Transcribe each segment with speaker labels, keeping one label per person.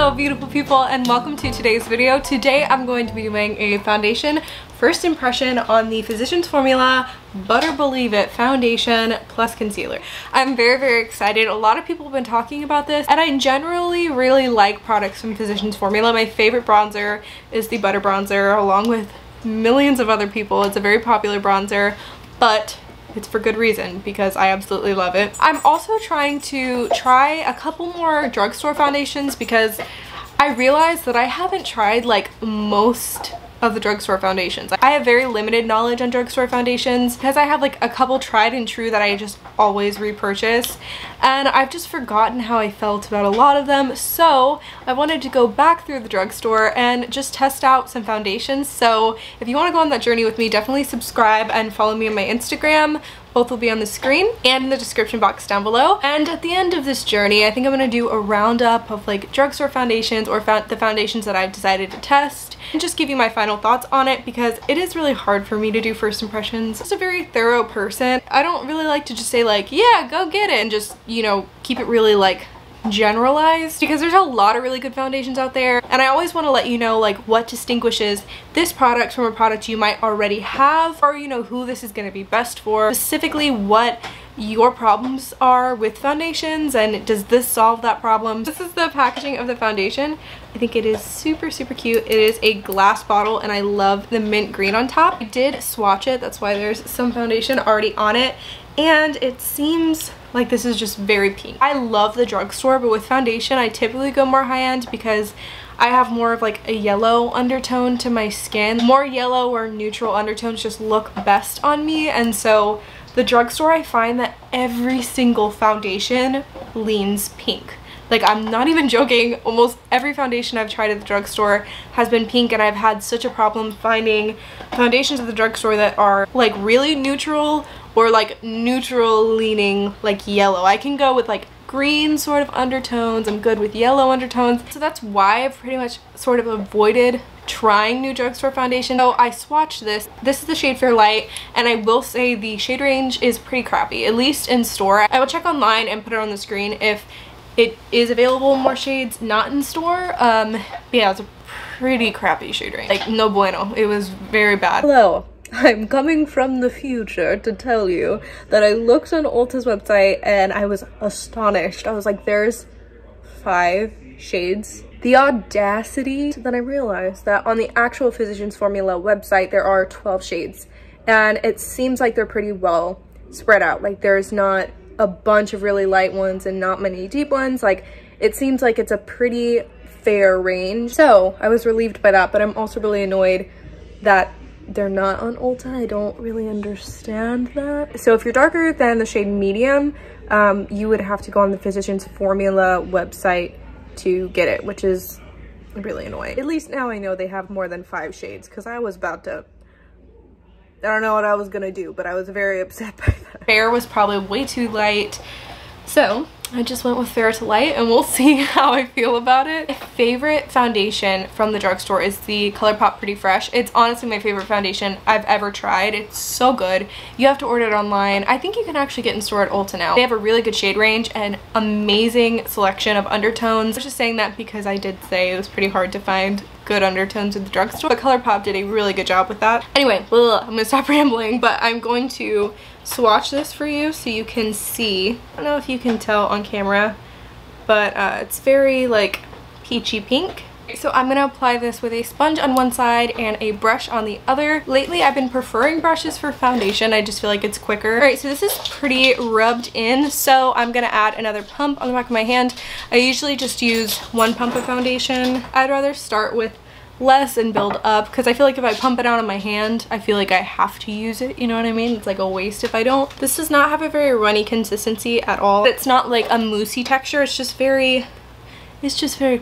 Speaker 1: Hello beautiful people and welcome to today's video. Today I'm going to be doing a foundation first impression on the Physicians Formula Butter Believe It foundation plus concealer. I'm very excited. A lot of people have been talking about this and I generally really like products from Physicians Formula. My favorite bronzer is the Butter Bronzer along with millions of other people. It's a very popular bronzer, but it's for good reason because I absolutely love it. I'm also trying to try a couple more drugstore foundations because I realized that I haven't tried like most of the drugstore foundations. I have very limited knowledge on drugstore foundations because I have like a couple tried and true that I just always repurchase, and I've just forgotten how I felt about a lot of them, so I wanted to go back through the drugstore and just test out some foundations. So if you want to go on that journey with me, definitely subscribe and follow me on my Instagram. Both will be on the screen and in the description box down below. And at the end of this journey, I think I'm going to do a roundup of like drugstore foundations or the foundations that I've decided to test and just give you my final thoughts on it because it is really hard for me to do first impressions. I'm just a very thorough person. I don't really like to just say like, yeah, go get it and just, you know, keep it really like generalized because there's a lot of really good foundations out there, and I always want to let you know like what distinguishes this product from a product you might already have, or you know who this is going to be best for, specifically what your problems are with foundations and does this solve that problem. This is the packaging of the foundation. I think it is super cute. It is a glass bottle and I love the mint green on top. I did swatch it, that's why there's some foundation already on it, and it seems like this is just very pink. I love the drugstore, but with foundation I typically go more high-end because I have more of like a yellow undertone to my skin. More yellow or neutral undertones just look best on me, and so the drugstore, I find that every single foundation leans pink. Like, I'm not even joking, almost every foundation I've tried at the drugstore has been pink, and I've had such a problem finding foundations at the drugstore that are like really neutral or like neutral leaning like yellow. I can go with like green sort of undertones, I'm good with yellow undertones, so that's why I've pretty much sort of avoided trying new drugstore foundation. So I swatched this. This is the shade Fair Light, and I will say the shade range is pretty crappy, at least in store. I will check online and put it on the screen if it is available in more shades not in store. But yeah, it's a pretty crappy shade range. Like, no bueno. It was very bad. Hello. I'm coming from the future to tell you that I looked on Ulta's website and I was astonished. I was like, there's 5 shades. The audacity. Then I realized that on the actual Physicians Formula website there are 12 shades, and it seems like they're pretty well spread out. Like, there's not a bunch of really light ones and not many deep ones. Like, it seems like it's a pretty fair range, so I was relieved by that, but I'm also really annoyed that they're not on Ulta. I don't really understand that. So if you're darker than the shade medium, you would have to go on the Physicians Formula website to get it, which is really annoying. At least now I know they have more than 5 shades, because I was about to, I don't know what I was gonna do, but I was very upset by that. Fair was probably way too light, so I just went with Fair to Light, and we'll see how I feel about it. My favorite foundation from the drugstore is the ColourPop Pretty Fresh. It's honestly my favorite foundation I've ever tried. It's so good. You have to order it online. I think you can actually get in store at Ulta now. They have a really good shade range and amazing selection of undertones. I was just saying that because I did say it was pretty hard to find good undertones at the drugstore, but ColourPop did a really good job with that. Anyway, I'm gonna stop rambling, but I'm going to swatch this for you so you can see. I don't know if you can tell on camera, but it's very like peachy pink. So I'm gonna apply this with a sponge on one side and a brush on the other. Lately I've been preferring brushes for foundation. I just feel like it's quicker. All right, so this is pretty rubbed in, so I'm gonna add another pump on the back of my hand. I usually just use 1 pump of foundation. I'd rather start with less and build up, because I feel like if I pump it out on my hand, I feel like I have to use it, you know what I mean? It's like a waste if I don't. This does not have a very runny consistency at all. It's not like a moussey texture, it's just very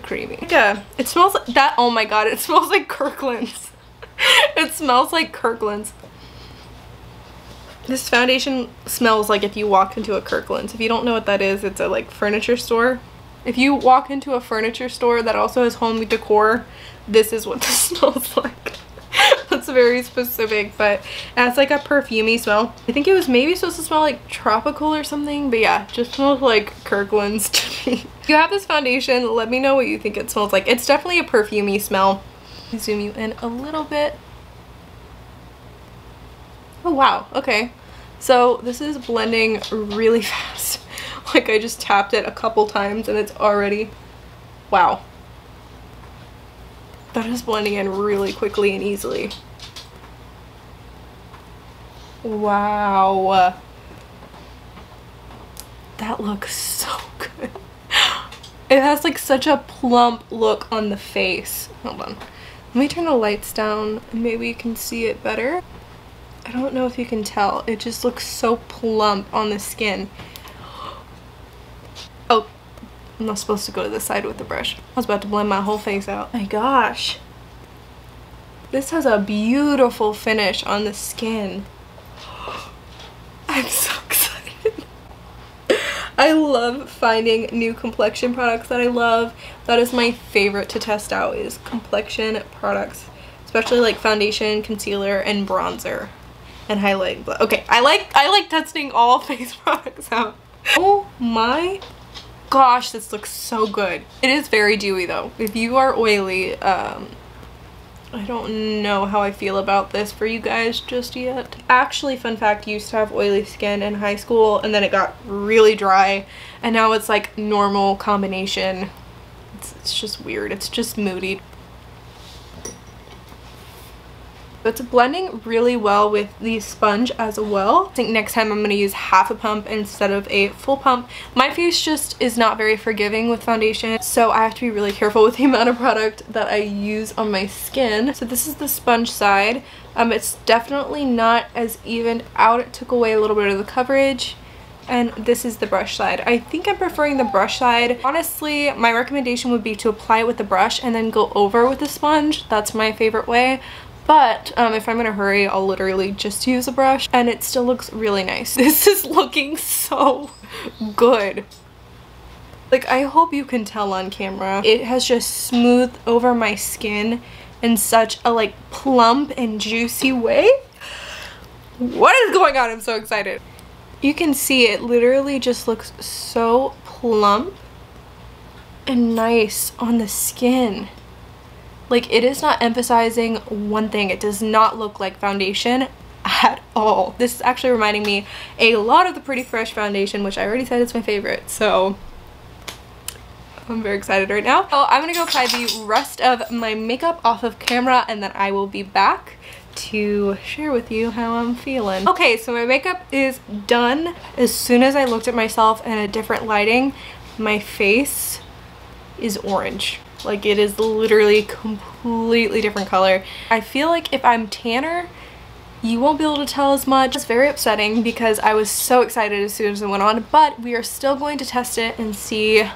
Speaker 1: creamy. Yeah, it smells like that. Oh my god, it smells like Kirkland's. It smells like Kirkland's. This foundation smells like if you walk into a Kirkland's. If you don't know what that is, it's a like furniture store. If you walk into a furniture store that also has home decor, this is what this smells like. That's That's very specific, but it has like a perfumey smell. I think it was maybe supposed to smell like tropical or something, but yeah, just smells like Kirkland's to me. If you have this foundation, let me know what you think it smells like. It's definitely a perfumey smell. I'll zoom you in a little bit. Oh wow, okay. So this is blending really fast. Like I just tapped it a couple times and it's already, wow. That is blending in really quickly and easily. Wow. That looks so good. It has like such a plump look on the face. Hold on. Let me turn the lights down and maybe you can see it better. I don't know if you can tell. It just looks so plump on the skin. Oh, I'm not supposed to go to the side with the brush. I was about to blend my whole face out. My gosh. This has a beautiful finish on the skin. I'm so excited. I love finding new complexion products that I love. That is my favorite to test out, is complexion products. Especially like foundation, concealer, and bronzer. And highlight. Okay, I like testing all face products out. Oh my gosh, this looks so good. It is very dewy though. If you are oily, I don't know how I feel about this for you guys just yet. Actually, fun fact, used to have oily skin in high school and then it got really dry and now it's like normal combination. It's just weird. It's just moody. It's blending really well with the sponge as well. I think next time I'm going to use half a pump instead of a full pump. My face just is not very forgiving with foundation, so I have to be really careful with the amount of product that I use on my skin. So this is the sponge side. It's definitely not as evened out. It took away a little bit of the coverage. And this is the brush side. I think I'm preferring the brush side. Honestly, my recommendation would be to apply it with the brush and then go over with the sponge. That's my favorite way. But if I'm in a hurry, I'll literally just use a brush and it still looks really nice. This is looking so good. Like, I hope you can tell on camera. It has just smoothed over my skin in such a like plump and juicy way. What is going on? I'm so excited. You can see it literally just looks so plump and nice on the skin. Like, it is not emphasizing one thing. It does not look like foundation at all. This is actually reminding me a lot of the Pretty Fresh foundation, which I already said is my favorite. So I'm very excited right now. So I'm gonna go apply the rest of my makeup off of camera and then I will be back to share with you how I'm feeling. Okay, so my makeup is done. As soon as I looked at myself in a different lighting, my face is orange. Like, it is literally completely different color. I feel like if I'm tanner, you won't be able to tell as much. It's very upsetting because I was so excited as soon as it went on, but we are still going to test it and see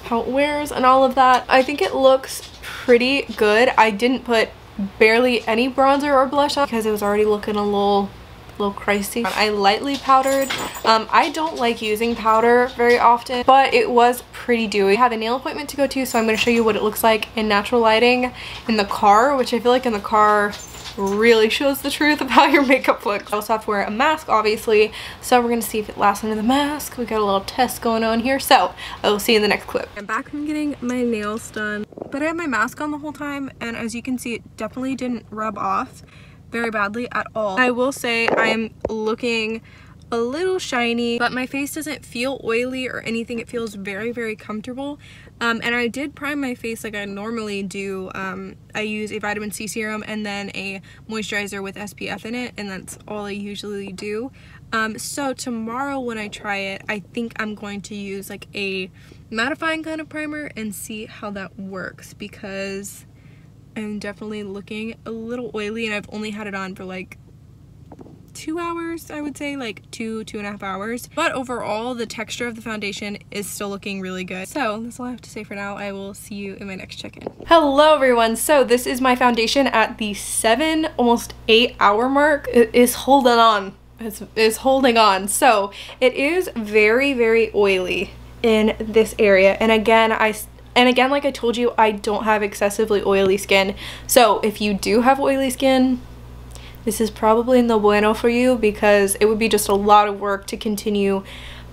Speaker 1: how it wears and all of that. I think it looks pretty good. I didn't put barely any bronzer or blush on because it was already looking a little pricey. I lightly powdered. I don't like using powder very often, but it was pretty dewy. I have a nail appointment to go to, so I'm going to show you what it looks like in natural lighting in the car, which I feel like in the car really shows the truth of how your makeup looks. I also have to wear a mask, obviously, so we're going to see if it lasts under the mask. We got a little test going on here, so I will see you in the next clip. I'm back from getting my nails done, but I had my mask on the whole time, and as you can see, it definitely didn't rub off very badly at all. I will say I am looking a little shiny, but my face doesn't feel oily or anything. It feels very, very comfortable. And I did prime my face like I normally do. I use a vitamin C serum and then a moisturizer with SPF in it, and that's all I usually do. So tomorrow when I try it, I think I'm going to use like a mattifying kind of primer and see how that works, because I'm definitely looking a little oily and I've only had it on for like 2 hours, I would say, like 2.5 hours. But overall, the texture of the foundation is still looking really good. So that's all I have to say for now. I will see you in my next check-in. Hello everyone. So this is my foundation at the 7, almost 8 hour mark. It is holding on. It's holding on. So it is very, very oily in this area. And again, like I told you, I don't have excessively oily skin. So if you do have oily skin, this is probably no bueno for you because it would be just a lot of work to continue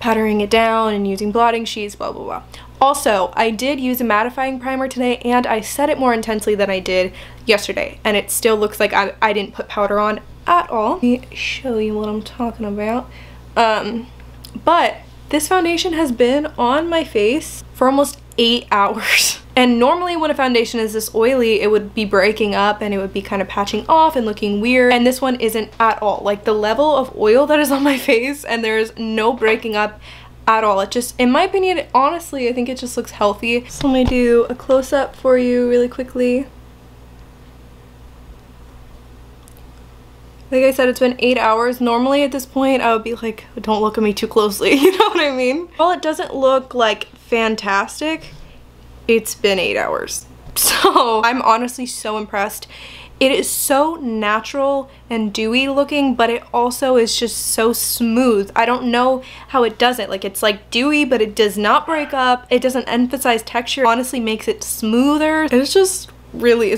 Speaker 1: powdering it down and using blotting sheets, blah blah blah. Also, I did use a mattifying primer today and I set it more intensely than I did yesterday, and it still looks like I didn't put powder on at all. Let me show you what I'm talking about. But this foundation has been on my face for almost 8 hours. And normally when a foundation is this oily, it would be breaking up and it would be kind of patching off and looking weird. And this one isn't at all. Like, the level of oil that is on my face, and there's no breaking up at all. It just, in my opinion, honestly, I think it just looks healthy. So I'm gonna do a close-up for you really quickly. Like I said, it's been 8 hours. Normally at this point, I would be like, don't look at me too closely, you know what I mean? While it doesn't look like fantastic, it's been 8 hours. So I'm honestly so impressed. It is so natural and dewy looking, but it also is just so smooth. I don't know how it does it. Like, it's like dewy, but it does not break up. It doesn't emphasize texture. It honestly makes it smoother. It's just really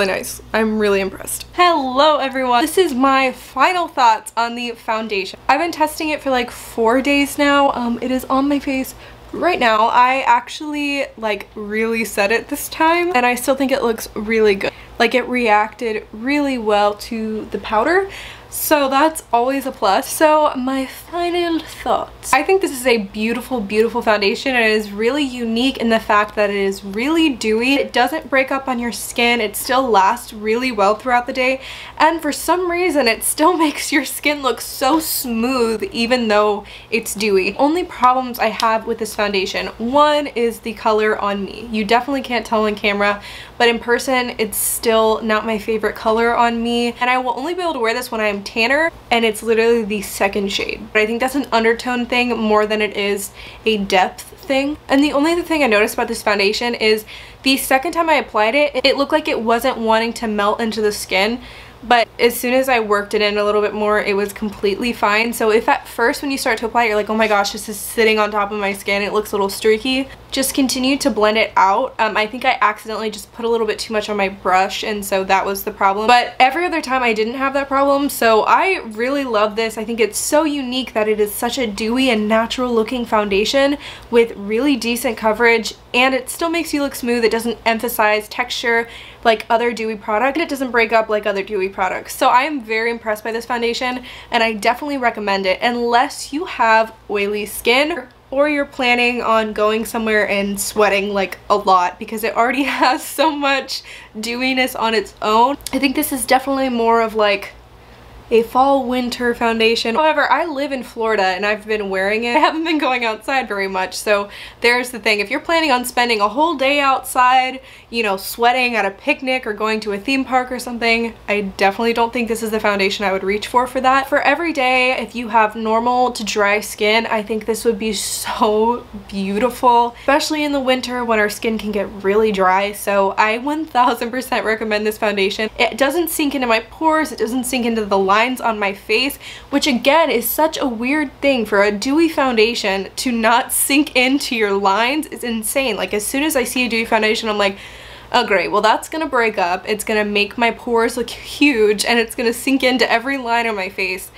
Speaker 1: nice. I'm really impressed. Hello everyone. This is my final thoughts on the foundation. I've been testing it for like 4 days now. It is on my face right now. I actually like really set it this time, and I still think it looks really good. Like, it reacted really well to the powder, so that's always a plus. So my final thoughts. I think this is a beautiful, beautiful foundation, and it is really unique in the fact that it is really dewy. It doesn't break up on your skin. It still lasts really well throughout the day, and for some reason it still makes your skin look so smooth even though it's dewy. Only problems I have with this foundation, one is the color on me. You definitely can't tell on camera, but in person it's still not my favorite color on me, and I will only be able to wear this when I'm tanner, and it's literally the second shade. But I think that's an undertone thing more than it is a depth thing. And the only other thing I noticed about this foundation is the second time I applied it, it looked like it wasn't wanting to melt into the skin, but as soon as I worked it in a little bit more, it was completely fine. So if at first when you start to apply, you're like, oh my gosh, this is sitting on top of my skin, it looks a little streaky, just continue to blend it out. I think I accidentally just put a little bit too much on my brush, and so that was the problem. But every other time I didn't have that problem, so I really love this. I think it's so unique that it is such a dewy and natural looking foundation with really decent coverage, and it still makes you look smooth. It doesn't emphasize texture like other dewy products, and it doesn't break up like other dewy products. So I am very impressed by this foundation, and I definitely recommend it unless you have oily skin or you're planning on going somewhere and sweating like a lot, because it already has so much dewiness on its own. I think this is definitely more of like a fall winter foundation. However, I live in Florida and I've been wearing it. I haven't been going outside very much, so there's the thing. If you're planning on spending a whole day outside, you know, sweating at a picnic or going to a theme park or something, I definitely don't think this is the foundation I would reach for that. For every day, if you have normal to dry skin, I think this would be so beautiful, especially in the winter when our skin can get really dry. So I 1000% recommend this foundation. It doesn't sink into my pores, it doesn't sink into the lines on my face, which again is such a weird thing for a dewy foundation to not sink into your lines. It's insane. Like, as soon as I see a dewy foundation, I'm like, oh great, well that's gonna break up, it's gonna make my pores look huge, and it's gonna sink into every line on my face.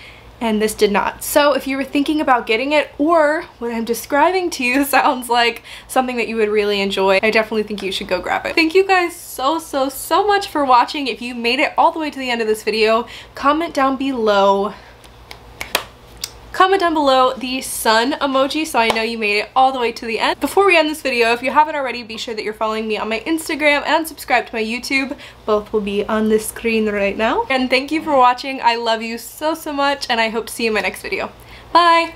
Speaker 1: And this did not. So if you were thinking about getting it, or what I'm describing to you sounds like something that you would really enjoy, I definitely think you should go grab it. Thank you guys so much for watching. If you made it all the way to the end of this video, comment down below the sun emoji so I know you made it all the way to the end. Before we end this video, if you haven't already, be sure that you're following me on my Instagram and subscribe to my YouTube. Both will be on the screen right now. And thank you for watching. I love you so much, and I hope to see you in my next video. Bye!